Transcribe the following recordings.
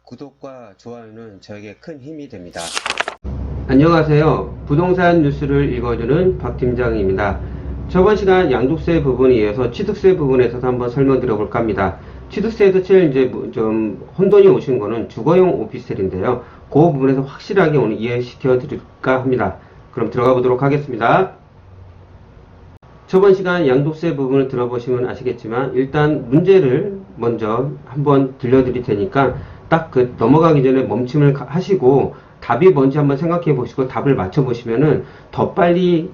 구독과 좋아요는 저에게 큰 힘이 됩니다. 안녕하세요. 부동산 뉴스를 읽어주는 박 팀장입니다. 저번 시간 양도세 부분에 이어서 취득세 부분에서도 한번 설명드려 볼까 합니다. 취득세에서 제일 좀 혼돈이 오신 거는 주거용 오피스텔인데요. 그 부분에서 확실하게 오늘 이해시켜 드릴까 합니다. 그럼 들어가 보도록 하겠습니다. 저번 시간 양도세 부분을 들어보시면 아시겠지만 일단 문제를 먼저 한번 들려드릴 테니까 딱 넘어가기 전에 멈춤을 하시고 답이 뭔지 한번 생각해 보시고 답을 맞춰 보시면은 더 빨리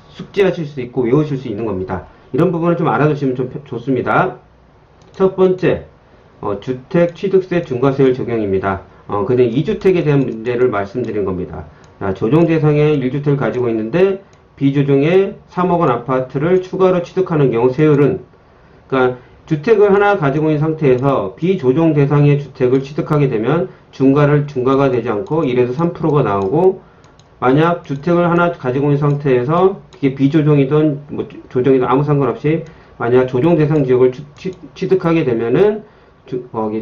숙지하실 수 있고 외우실 수 있는 겁니다. 이런 부분을 좀 알아두시면 좀 좋습니다. 첫 번째, 주택 취득세 중과세율 적용입니다. 그냥 2주택에 대한 문제를 말씀드린 겁니다. 조정 대상의 1주택을 가지고 있는데 비조정의 3억 원 아파트를 추가로 취득하는 경우 세율은, 그러니까 주택을 하나 가지고 있는 상태에서 비조정 대상의 주택을 취득하게 되면 중과가 되지 않고 1에서 3%가 나오고, 만약 주택을 하나 가지고 있는 상태에서 그게 비조정이든 뭐 조정이든 아무 상관없이 만약 조정 대상 지역을 취득하게 되면은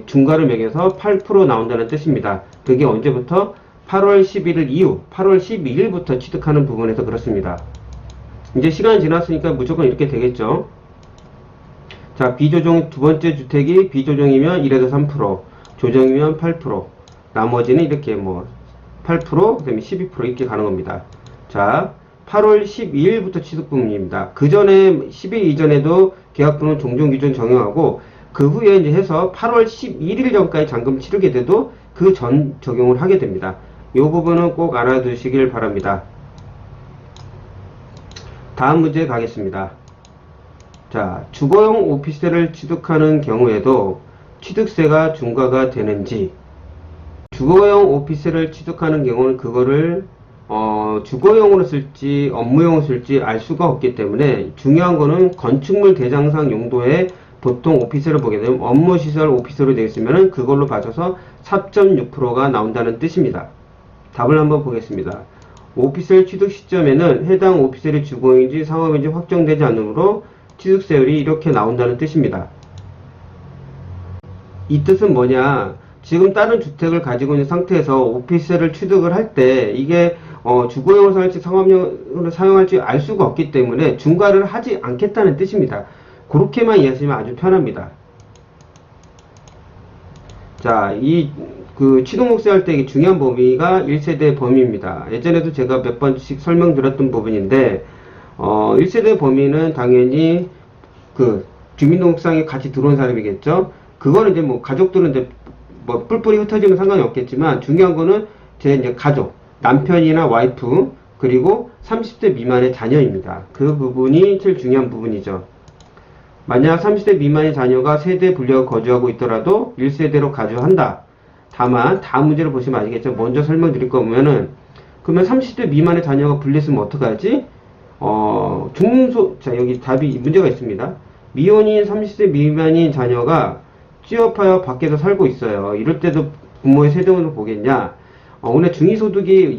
중과를 매겨서 8% 나온다는 뜻입니다. 그게 언제부터? 8월 11일 이후 8월 12일부터 취득하는 부분에서 그렇습니다. 이제 시간이 지났으니까 무조건 이렇게 되겠죠. 자, 비조정 두 번째 주택이 비조정이면 1에서 3%, 조정이면 8%, 나머지는 이렇게 8%, 그 다음에 12% 이렇게 가는 겁니다. 자, 8월 12일부터 취득 부분입니다. 그 전에 10일 이전에도 계약분은 종전기준 적용하고 그 후에 이제 해서 8월 11일 전까지 잔금 치르게 돼도 그 전 적용을 하게 됩니다. 이 부분은 꼭 알아두시길 바랍니다. 다음 문제 가겠습니다. 자, 주거용 오피스텔을 취득하는 경우에도 취득세가 중과가 되는지, 주거용 오피스텔을 취득하는 경우는 그거를 주거용으로 쓸지 업무용으로 쓸지 알 수가 없기 때문에 중요한 거는 건축물 대장상 용도의 보통 오피스를 보게 되면 업무시설 오피스로 되어 있으면 그걸로 봐줘서 4.6%가 나온다는 뜻입니다. 답을 한번 보겠습니다. 오피스텔 취득 시점에는 해당 오피스텔이 주거용인지 상업인지 확정되지 않으므로 취득세율이 이렇게 나온다는 뜻입니다. 이 뜻은 뭐냐? 지금 다른 주택을 가지고 있는 상태에서 오피스텔을 취득을 할 때 이게 주거용으로 사용할지 상업용으로 사용할지 알 수가 없기 때문에 중과를 하지 않겠다는 뜻입니다. 그렇게만 이해하시면 아주 편합니다. 자, 취득목세 할 때 중요한 범위가 1세대 범위입니다. 예전에도 제가 몇 번씩 설명드렸던 부분인데, 1세대 범위는 당연히 주민등록상에 같이 들어온 사람이겠죠. 그거는 이제 가족들은 이제 뿔뿔이 흩어지면 상관이 없겠지만, 중요한 거는 이제 가족, 남편이나 와이프, 그리고 30대 미만의 자녀입니다. 그 부분이 제일 중요한 부분이죠. 만약 30대 미만의 자녀가 세대 분리하고 거주하고 있더라도 1세대로 가주한다. 다만 다음 문제를 보시면 아시겠죠. 먼저 설명드릴 거 보면은, 그러면 30대 미만의 자녀가 분리했으면 어떡하지? 자, 여기 답이 문제가 있습니다. 미혼인 30세 미만인 자녀가 취업하여 밖에서 살고 있어요. 이럴 때도 부모의 세대원을 보겠냐? 오늘 중위소득이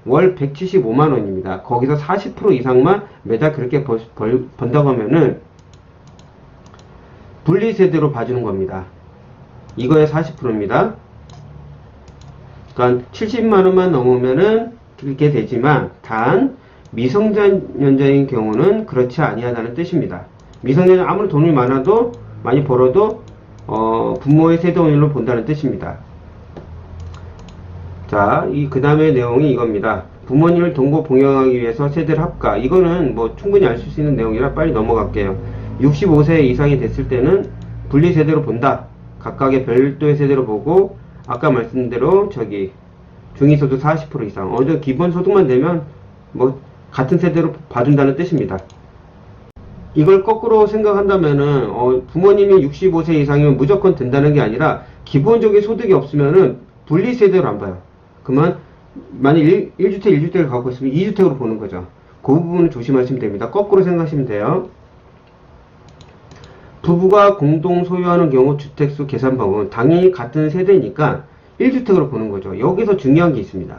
월 175만원입니다. 거기서 40% 이상만 매달 그렇게 번다고 하면은 분리세대로 봐주는 겁니다. 이거의 40%입니다. 그러니까 70만원만 넘으면은 그렇게 되지만 단 미성년자인 경우는 그렇지 아니하다는 뜻입니다. 미성년자 아무리 돈이 많이 벌어도 부모의 세대원으로 본다는 뜻입니다. 자, 그 다음에 내용이 이겁니다. 부모님을 동거 봉양하기 위해서 세대를 합가. 이거는 충분히 알 수 있는 내용이라 빨리 넘어갈게요. 65세 이상이 됐을 때는 분리세대로 본다. 각각의 별도의 세대로 보고, 아까 말씀드린 대로 중위소득 40% 이상, 어느 정도 기본소득만 되면 같은 세대로 봐준다는 뜻입니다. 이걸 거꾸로 생각한다면은 부모님이 65세 이상이면 무조건 된다는 게 아니라 기본적인 소득이 없으면은 분리세대로 안 봐요. 그러면 만약 1주택 1주택을 갖고 있으면 2주택으로 보는 거죠. 그 부분을 조심하시면 됩니다. 거꾸로 생각하시면 돼요. 부부가 공동 소유하는 경우 주택수 계산 방법은 당연히 같은 세대니까 1주택으로 보는 거죠. 여기서 중요한 게 있습니다.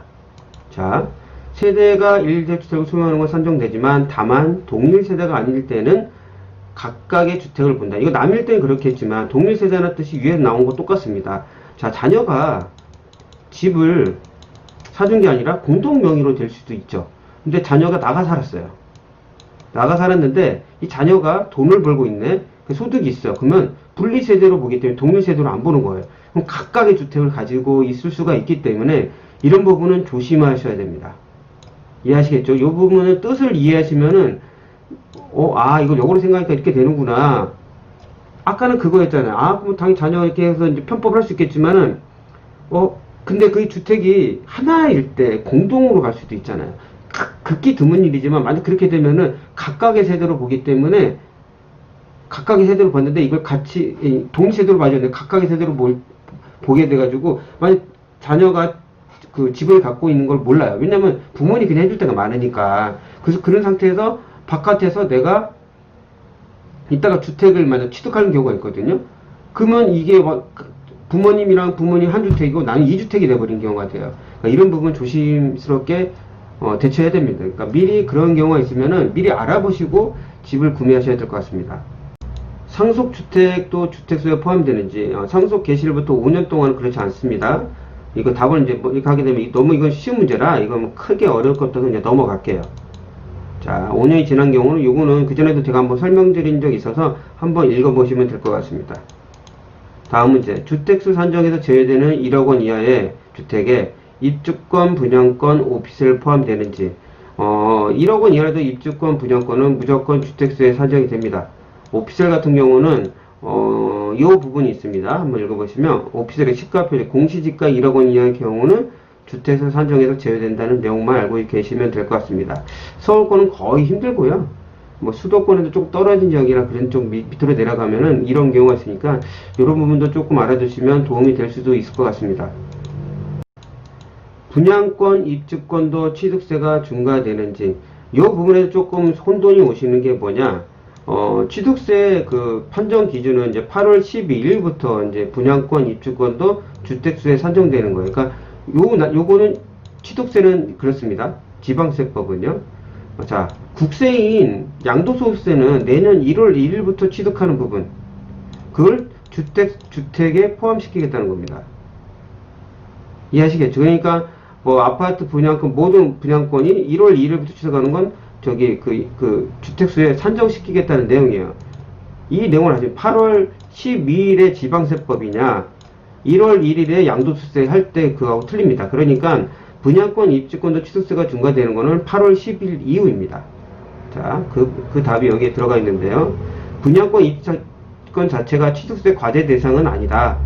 자, 세대가 1주택을 소유하는 건 산정되지만 다만 동일 세대가 아닐 때는 각각의 주택을 본다. 이거 남일 때는 그렇겠지만 동일 세대라는 뜻이 위에 나온 거 똑같습니다. 자, 자녀가 집을 사준 게 아니라 공동 명의로 될 수도 있죠. 근데 자녀가 나가 살았어요. 나가 살았는데 이 자녀가 돈을 벌고 있네. 그 소득이 있어. 그러면 분리세대로 보기 때문에 독립세대로 안 보는 거예요. 그럼 각각의 주택을 가지고 있을 수가 있기 때문에 이런 부분은 조심하셔야 됩니다. 이해하시겠죠? 이 부분은 뜻을 이해하시면은 이거 역으로 생각하니까 이렇게 되는구나. 아까는 그거였잖아요. 그럼 당연히 자녀가 이렇게 해서 이제 편법을 할 수 있겠지만은 근데 그 주택이 하나일 때 공동으로 갈 수도 있잖아요. 극히 드문 일이지만 만약 그렇게 되면은 각각의 세대로 보기 때문에 각각의 세대로 봤는데 이걸 같이 동시세대로 봐줬는데 각각의 세대로 보게 돼가지고 만약 자녀가 그 집을 갖고 있는 걸 몰라요. 왜냐면 부모님이 그냥 해줄 때가 많으니까. 그래서 그런 상태에서 바깥에서 내가 이따가 주택을 만약 취득하는 경우가 있거든요. 그러면 이게 부모님이랑 부모님 한 주택이고 나는 2주택이 돼버린 경우가 돼요. 그러니까 이런 부분 조심스럽게 대처해야 됩니다. 그러니까 미리 그런 경우가 있으면은 미리 알아보시고 집을 구매하셔야 될 것 같습니다. 상속주택도 주택수에 포함되는지, 상속 개시일부터 5년 동안 그렇지 않습니다. 이거 답을 이제 이렇게 하게 되면 너무 이건 쉬운 문제라 이거 뭐 크게 어려울 것도 그냥 넘어갈게요. 자, 5년이 지난 경우는 요거는 그전에도 제가 한번 설명드린 적이 있어서 한번 읽어보시면 될 것 같습니다. 다음 문제. 주택수 산정에서 제외되는 1억 원 이하의 주택에 입주권, 분양권, 오피스를 포함되는지. 1억 원 이하도 입주권, 분양권은 무조건 주택수에 산정이 됩니다. 오피셀 같은 경우는 이 부분이 있습니다. 한번 읽어보시면 오피셀의 시가표시 공시지가 1억 원 이하의 경우는 주택수 산정에서 제외된다는 내용만 알고 계시면 될 것 같습니다. 서울권은 거의 힘들고요. 뭐 수도권에도 조금 떨어진 지역이나 그런 쪽 밑으로 내려가면은 이런 경우가 있으니까 이런 부분도 조금 알아두시면 도움이 될 수도 있을 것 같습니다. 분양권, 입주권도 취득세가 중과되는지 이 부분에서 조금 혼돈이 오시는 게 뭐냐? 취득세 그 판정 기준은 이제 8월 12일부터 이제 분양권, 입주권도 주택수에 산정되는 거예요. 그러니까 요거는 취득세는 그렇습니다. 지방세법은요. 자, 국세인 양도소득세는 내년 1월 1일부터 취득하는 부분, 그걸 주택에 포함시키겠다는 겁니다. 이해하시겠죠? 그러니까 뭐 아파트 분양권 모든 분양권이 1월 2일부터 취득하는 건 저기 그 주택수에 산정시키겠다는 내용이에요. 이 내용을 아시면 8월 12일에 지방세법이냐 1월 1일에 양도소득세 할 때 그거하고 틀립니다. 그러니까 분양권, 입주권도 취득세가 중과되는 거는 8월 10일 이후입니다. 자, 그 답이 여기에 들어가 있는데요. 분양권, 입주권 자체가 취득세 과대 대상은 아니다.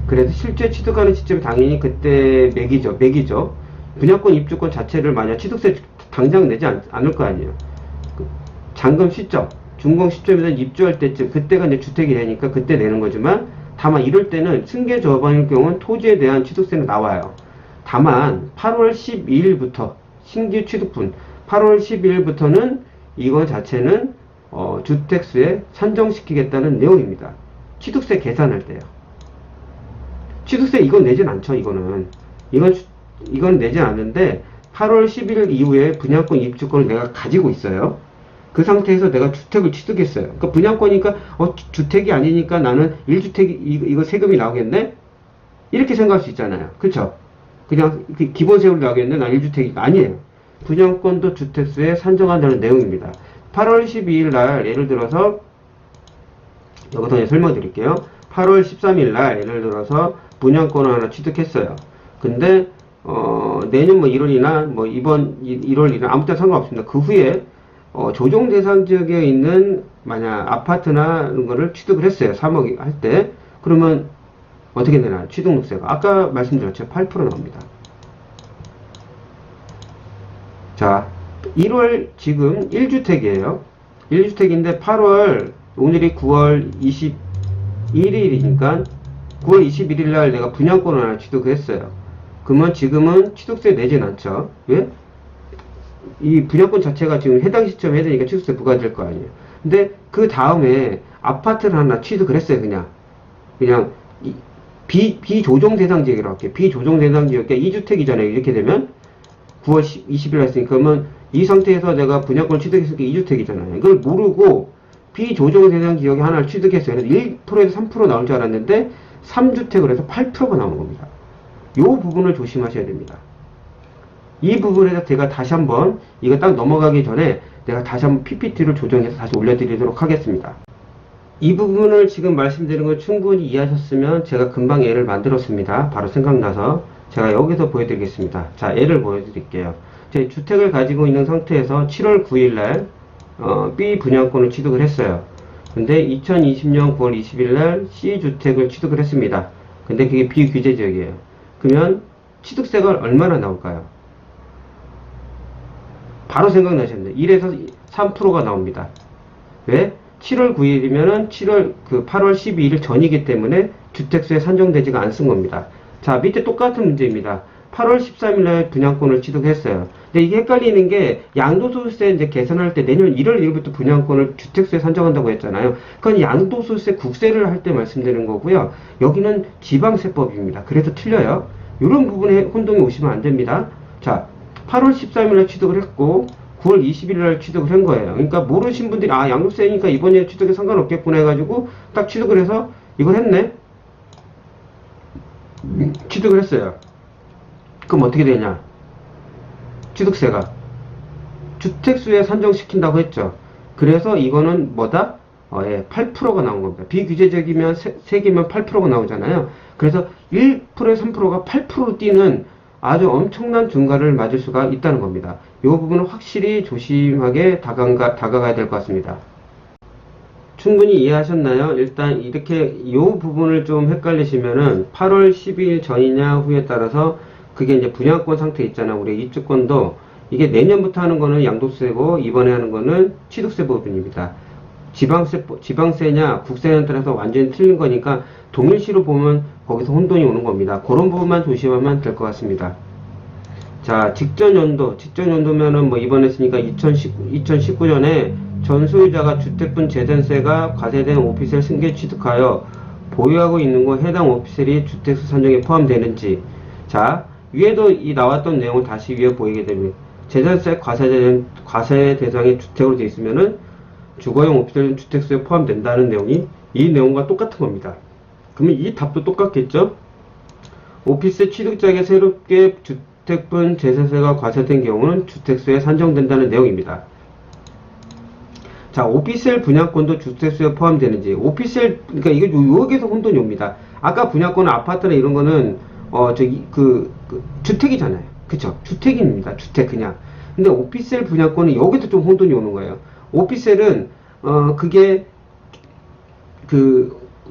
그래서 실제 취득하는 시점이 당연히 그때 매기죠. 분양권, 입주권 자체를 만약 취득세 당장 내지 않을 거 아니에요. 잔금 시점, 준공 시점에서 입주할 때쯤, 그때가 이제 주택이 되니까 그때 내는 거지만, 다만 이럴 때는 승계 저반일 경우는 토지에 대한 취득세는 나와요. 다만 8월 12일부터 신규 취득분 8월 12일부터는 이거 자체는 주택수에 산정시키겠다는 내용입니다. 취득세 계산할 때요. 취득세 이건 내진 않죠. 이건 내진 않는데 8월 10일 이후에 분양권 입주권을 내가 가지고 있어요. 그 상태에서 내가 주택을 취득했어요. 그러니까 분양권이니까 주택이 아니니까 나는 1주택 이거 세금이 나오겠네? 이렇게 생각할 수 있잖아요. 그쵸? 그냥 기본 세율이 나오겠네? 난 1주택이 아니에요. 분양권도 주택수에 산정한다는 내용입니다. 8월 12일 날 예를 들어서 여기서 설명드릴게요. 8월 13일 날 예를 들어서 분양권을 하나 취득했어요. 근데 내년 뭐 1월이나 뭐 이번 1월이나 아무 때 상관없습니다. 그 후에 조정 대상 지역에 있는 만약 아파트나 이런 거를 취득을 했어요. 3억 할 때. 그러면 어떻게 되나요? 취득세가 아까 말씀드렸죠. 8% 나옵니다. 자, 1월 지금 1주택이에요. 1주택인데 8월 오늘이 9월 21일이니까 9월 21일 날 내가 분양권을 하나 취득을 했어요. 그러면 지금은 취득세 내진 않죠. 왜? 이 분양권 자체가 지금 해당 시점에 해야 되니까 취득세 부과될 거 아니에요. 근데 그 다음에 아파트를 하나 취득을 했어요. 그냥 비조정 대상 지역이라고 할게요. 비조정 대상 지역에 2주택이잖아요. 이렇게 되면 9월 20일 했으니까 그러면 이 상태에서 내가 분양권을 취득했으니까 2주택이잖아요. 이걸 모르고 비조정 대상 지역에 하나를 취득했어요. 그래서 1%에서 3% 나올 줄 알았는데 3주택을 해서 8%가 나오는 겁니다. 이 부분을 조심하셔야 됩니다. 이 부분에서 제가 다시 한번 이거 딱 넘어가기 전에 내가 다시 한번 PPT를 조정해서 다시 올려드리도록 하겠습니다. 이 부분을 지금 말씀드린 걸 충분히 이해하셨으면 제가 금방 예를 만들었습니다. 바로 생각나서 제가 여기서 보여드리겠습니다. 자, 예를 보여드릴게요. 제 주택을 가지고 있는 상태에서 7월 9일날 B 분양권을 취득을 했어요. 근데 2020년 9월 20일날 C 주택을 취득을 했습니다. 근데 그게 비규제 지역이에요. 그러면 취득세가 얼마나 나올까요? 바로 생각나셨는데 1에서 3%가 나옵니다. 왜? 7월 9일이면은 8월 12일 전이기 때문에 주택수에 산정되지가 않은 겁니다. 자, 밑에 똑같은 문제입니다. 8월 13일날 분양권을 취득했어요. 근데 이게 헷갈리는 게 양도소득세 이제 계산할 때 내년 1월 1일부터 분양권을 주택수에 산정한다고 했잖아요. 그건 양도소득세 국세를 할 때 말씀드리는 거고요. 여기는 지방세법입니다. 그래서 틀려요. 이런 부분에 혼동이 오시면 안 됩니다. 자, 8월 13일날 취득을 했고 9월 20일날 취득을 한 거예요. 그러니까 모르신 분들이 양도세니까 이번에 취득에 상관없겠구나 해가지고 딱 취득을 해서 이걸 했네. 취득을 했어요. 그럼 어떻게 되냐? 취득세가 주택수에 산정시킨다고 했죠. 그래서 이거는 뭐다? 8%가 나온 겁니다. 비규제적이면 세개면 8%가 나오잖아요. 그래서 1%에서 3%가 8%로 뛰는 아주 엄청난 중과를 맞을 수가 있다는 겁니다. 이 부분은 확실히 조심하게 다가가야 될 것 같습니다. 충분히 이해하셨나요? 일단 이렇게 이 부분을 좀 헷갈리시면은 8월 12일 전이냐 후에 따라서 그게 이제 분양권 상태 있잖아요. 우리 입주권도 이게 내년부터 하는 거는 양도세고 이번에 하는 거는 취득세 부분입니다. 지방세냐 국세냐에 따라서 완전히 틀린 거니까 동일시로 보면 거기서 혼돈이 오는 겁니다. 그런 부분만 조심하면 될 것 같습니다. 자, 직전 연도면은 뭐 이번에 했으니까 2019년에 전 소유자가 주택분 재산세가 과세된 오피스를 승계 취득하여 보유하고 있는 곳 해당 오피스이 주택수 산정에 포함되는지. 자, 위에도 이 나왔던 내용을 다시 위에 보이게 됩니다. 재산세 과세 대상의 주택으로 되어 있으면은 주거용 오피스는 주택수에 포함된다는 내용이 이 내용과 똑같은 겁니다. 그러면 이 답도 똑같겠죠? 오피스 취득자에게 새롭게 주택분 재산세가 과세된 경우는 주택수에 산정된다는 내용입니다. 자, 오피스텔 분양권도 주택수에 포함되는지. 오피스텔, 그러니까 이게 여기서 혼돈이 옵니다. 아까 분양권 아파트나 이런 거는 주택이잖아요. 그쵸? 주택입니다. 주택 그냥. 근데 오피스텔 분양권은 여기도 좀 혼돈이 오는 거예요. 오피스텔은 그게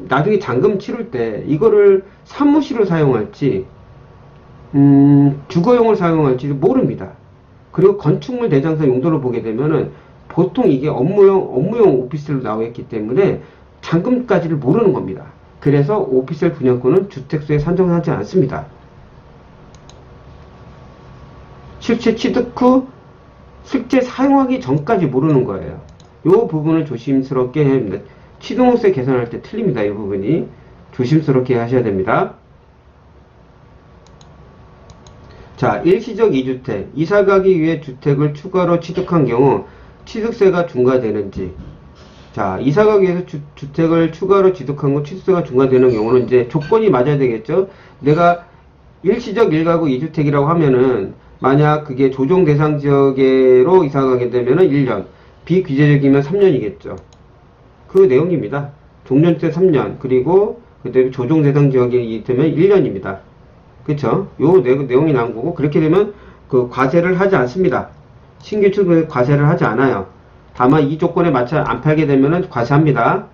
나중에 잔금 치를 때 이거를 사무실로 사용할지 주거용을 사용할지 모릅니다. 그리고 건축물 대장사 용도로 보게 되면은 보통 이게 업무용 오피스텔로 나와 있기 때문에 잔금까지를 모르는 겁니다. 그래서 오피스텔 분양권은 주택수에 산정하지 않습니다. 실제 취득 후 실제 사용하기 전까지 모르는 거예요. 이 부분을 조심스럽게 해야 합니다. 취득세 계산할 때 틀립니다. 이 부분이 조심스럽게 하셔야 됩니다. 자, 일시적 2주택 이사가기 위해 주택을 추가로 취득한 경우 취득세가 중과되는지. 자, 이사가기 위해서 주택을 추가로 취득한 후 취득세가 중과되는 경우는 이제 조건이 맞아야 되겠죠. 내가 일시적 1가구 2주택이라고 하면은 만약 그게 조정 대상 지역으로 이사가게 되면은 1년, 비규제적이면 3년이겠죠. 그 내용입니다. 종전세 3년, 그리고 그때 조정 대상 지역이 되면 1년입니다. 그쵸? 요 내용이 나온 거고, 그렇게 되면 그 과세를 하지 않습니다. 신규 취득 과세를 하지 않아요. 다만 이 조건에 맞춰 안 팔게 되면은 과세합니다.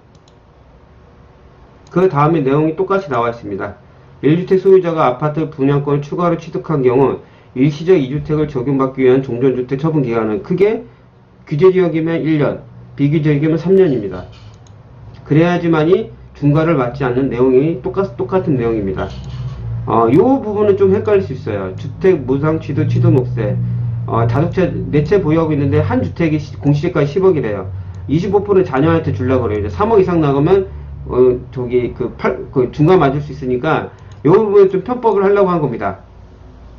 그 다음에 내용이 똑같이 나와 있습니다. 1주택 소유자가 아파트 분양권을 추가로 취득한 경우 일시적 2주택을 적용받기 위한 종전주택 처분 기간은 크게 규제지역이면 1년, 비규제지역이면 3년입니다. 그래야지만이 중과를 맞지 않는 내용이 똑같은 내용입니다. 이 부분은 좀 헷갈릴 수 있어요. 주택 무상 취득 취득록세. 다섯채, 네 채 보유하고 있는데 한 주택이 공시지가가 10억이래요. 25%는 자녀한테 주려고 그래요. 3억 이상 나가면, 중과 맞을 수 있으니까, 이 부분에 좀 편법을 하려고 한 겁니다.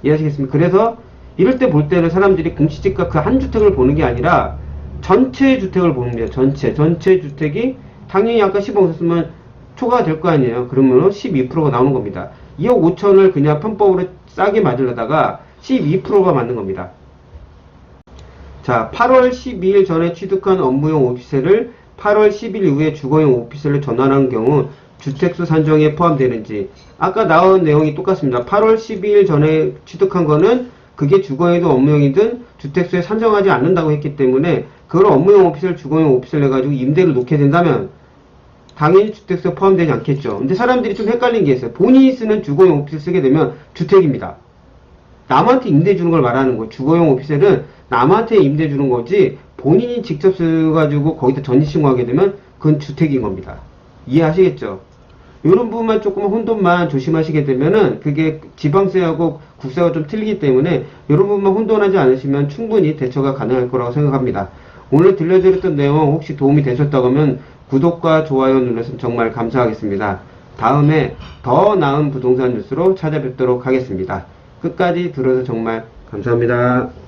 이해하시겠습니까? 그래서, 이럴 때 볼 때는 사람들이 공시지가 그 한 주택을 보는 게 아니라, 전체 주택을 보는 거예요. 전체 주택이, 당연히 아까 10억 썼으면, 초과가 될 거 아니에요. 그러면 12%가 나오는 겁니다. 2억 5천을 그냥 편법으로 싸게 맞으려다가 12%가 맞는 겁니다. 자, 8월 12일 전에 취득한 업무용 오피스를 8월 10일 이후에 주거용 오피스를 전환한 경우 주택수 산정에 포함되는지, 아까 나온 내용이 똑같습니다. 8월 12일 전에 취득한 거는 그게 주거용이든 업무용이든 주택수에 산정하지 않는다고 했기 때문에 그걸 업무용 오피스를 주거용 오피스를 해가지고 임대로 놓게 된다면 당연히 주택수에 포함되지 않겠죠. 근데 사람들이 좀 헷갈린 게 있어요. 본인이 쓰는 주거용 오피스를 쓰게 되면 주택입니다. 남한테 임대 주는 걸 말하는 거예요. 주거용 오피스는 남한테 임대 주는 거지 본인이 직접 써가지고 거기다 전입신고하게 되면 그건 주택인 겁니다. 이해하시겠죠? 이런 부분만 조금 혼돈만 조심하시게 되면은 그게 지방세하고 국세가 좀 틀리기 때문에 이런 부분만 혼돈하지 않으시면 충분히 대처가 가능할 거라고 생각합니다. 오늘 들려드렸던 내용 혹시 도움이 되셨다고 하면 구독과 좋아요 눌러주시면 정말 감사하겠습니다. 다음에 더 나은 부동산 뉴스로 찾아뵙도록 하겠습니다. 끝까지 들어서 정말 감사합니다.